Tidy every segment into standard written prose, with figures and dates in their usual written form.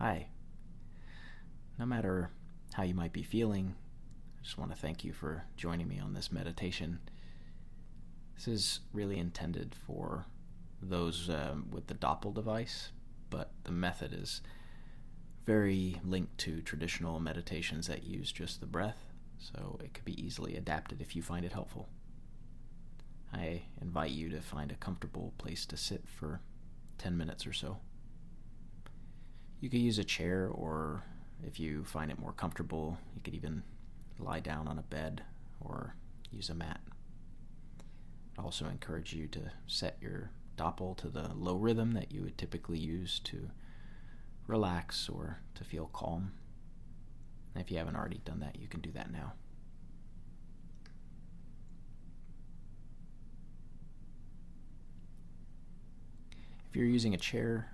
Hi. No matter how you might be feeling, I just want to thank you for joining me on this meditation. This is really intended for those with the Doppel device, but the method is very linked to traditional meditations that use just the breath, so it could be easily adapted if you find it helpful. I invite you to find a comfortable place to sit for 10 minutes or so. You could use a chair, or if you find it more comfortable, you could even lie down on a bed or use a mat. I'd also encourage you to set your Doppel to the low rhythm that you would typically use to relax or to feel calm. And if you haven't already done that, you can do that now. If you're using a chair,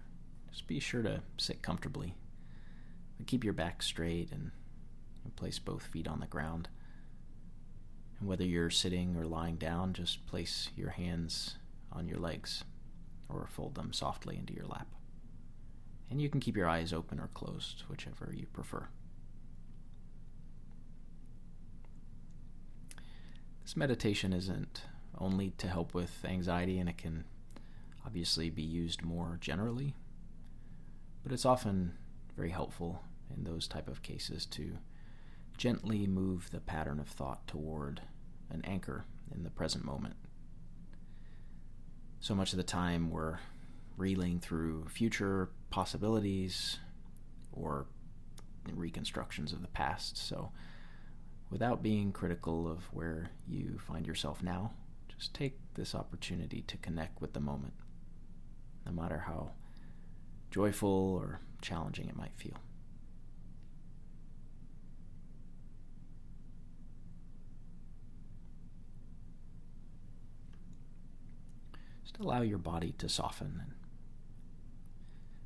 just be sure to sit comfortably. Keep your back straight and place both feet on the ground. And whether you're sitting or lying down, just place your hands on your legs or fold them softly into your lap. And you can keep your eyes open or closed, whichever you prefer. This meditation isn't only to help with anxiety, and it can obviously be used more generally, but it's often very helpful in those type of cases to gently move the pattern of thought toward an anchor in the present moment. So much of the time we're reeling through future possibilities or reconstructions of the past, so without being critical of where you find yourself now, just take this opportunity to connect with the moment, no matter how joyful or challenging it might feel. Just allow your body to soften and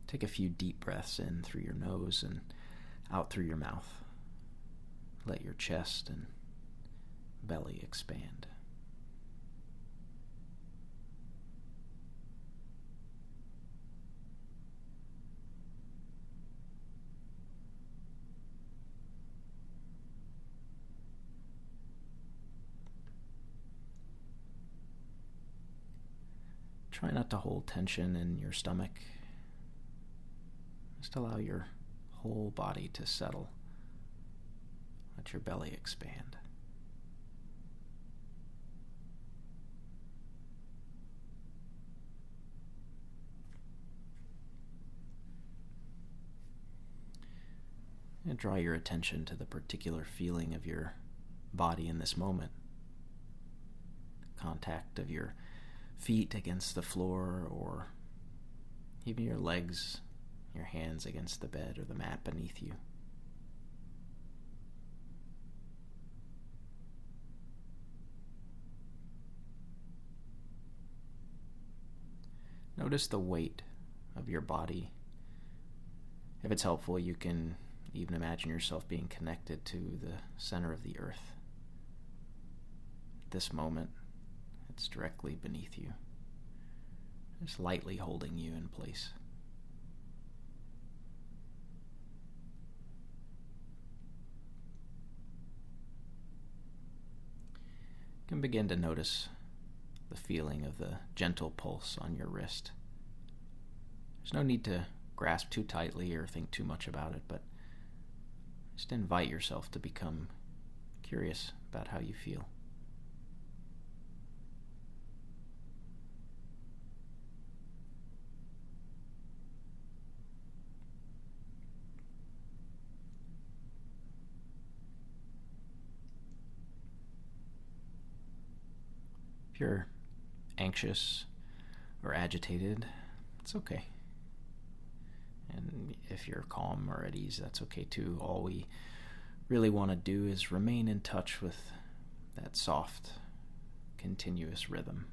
take a few deep breaths in through your nose and out through your mouth. Let your chest and belly expand. Try not to hold tension in your stomach. Just allow your whole body to settle. Let your belly expand. And draw your attention to the particular feeling of your body in this moment. Contact of your feet against the floor, or even your legs, your hands against the bed or the mat beneath you. Notice the weight of your body. If it's helpful, you can even imagine yourself being connected to the center of the earth. At this moment, it's directly beneath you, just lightly holding you in place. You can begin to notice the feeling of the gentle pulse on your wrist. There's no need to grasp too tightly or think too much about it, but just invite yourself to become curious about how you feel. If you're anxious or agitated, it's okay. And if you're calm or at ease, that's okay too. All we really want to do is remain in touch with that soft, continuous rhythm.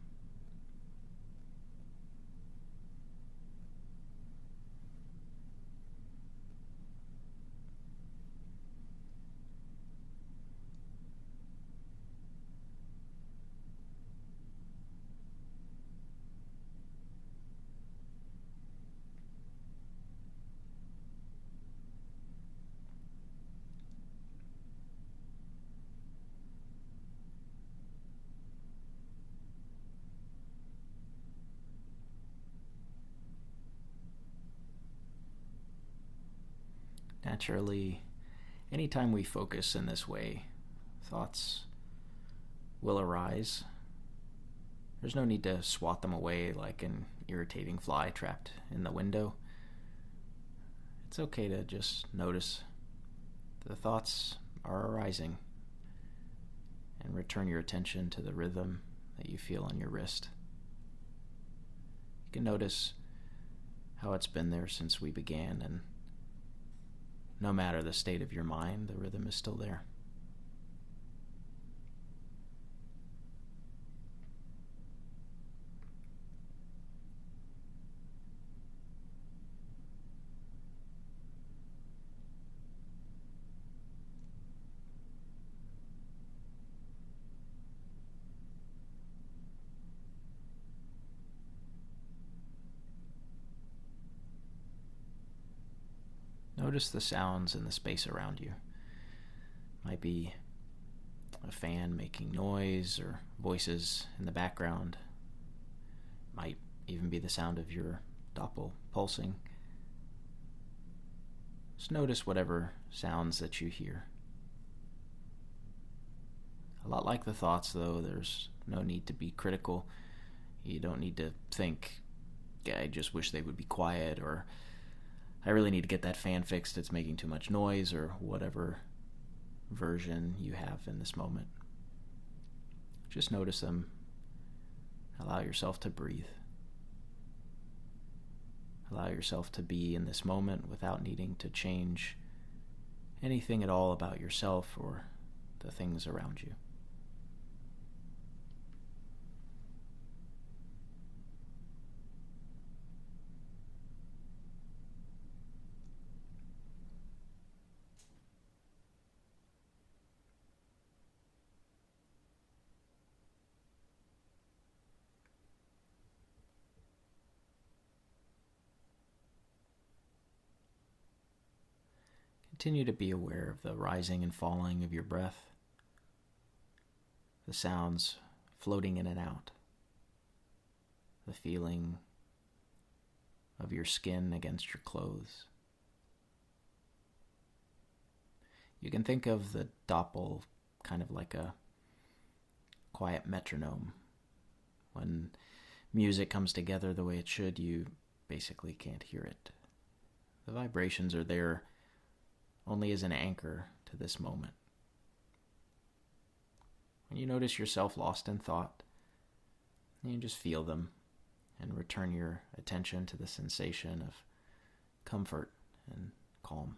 Naturally, anytime we focus in this way, thoughts will arise. There's no need to swat them away like an irritating fly trapped in the window. It's okay to just notice the thoughts are arising and return your attention to the rhythm that you feel on your wrist. You can notice how it's been there since we began, and no matter the state of your mind, the rhythm is still there. Notice the sounds in the space around you. Might be a fan making noise or voices in the background. Might even be the sound of your Doppel pulsing. Just notice whatever sounds that you hear. A lot like the thoughts, though, there's no need to be critical. You don't need to think, I just wish they would be quiet, or I really need to get that fan fixed, it's making too much noise, or whatever version you have in this moment. Just notice them. Allow yourself to breathe. Allow yourself to be in this moment without needing to change anything at all about yourself or the things around you. Continue to be aware of the rising and falling of your breath, the sounds floating in and out, the feeling of your skin against your clothes. You can think of the Doppel kind of like a quiet metronome. When music comes together the way it should, you basically can't hear it. The vibrations are there only as an anchor to this moment. When you notice yourself lost in thought, you just feel them and return your attention to the sensation of comfort and calm.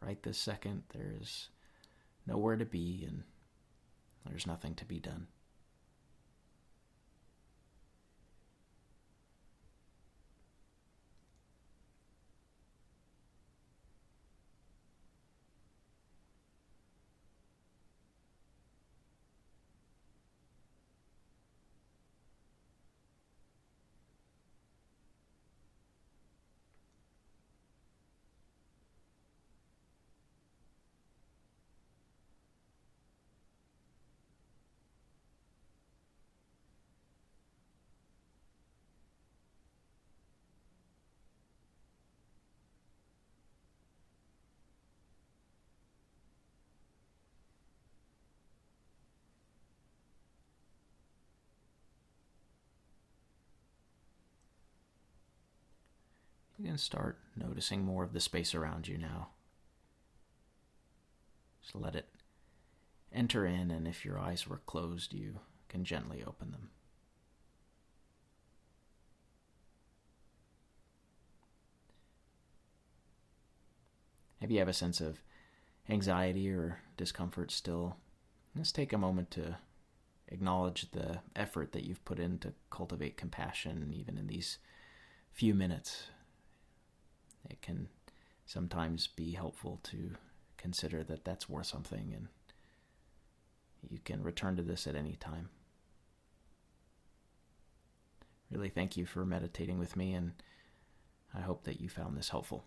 Right this second, there is nowhere to be and there's nothing to be done. You can start noticing more of the space around you now. Just let it enter in, and if your eyes were closed, you can gently open them. If you have a sense of anxiety or discomfort still, just take a moment to acknowledge the effort that you've put in to cultivate compassion, even in these few minutes. It can sometimes be helpful to consider that that's worth something, and you can return to this at any time. Really thank you for meditating with me, and I hope that you found this helpful.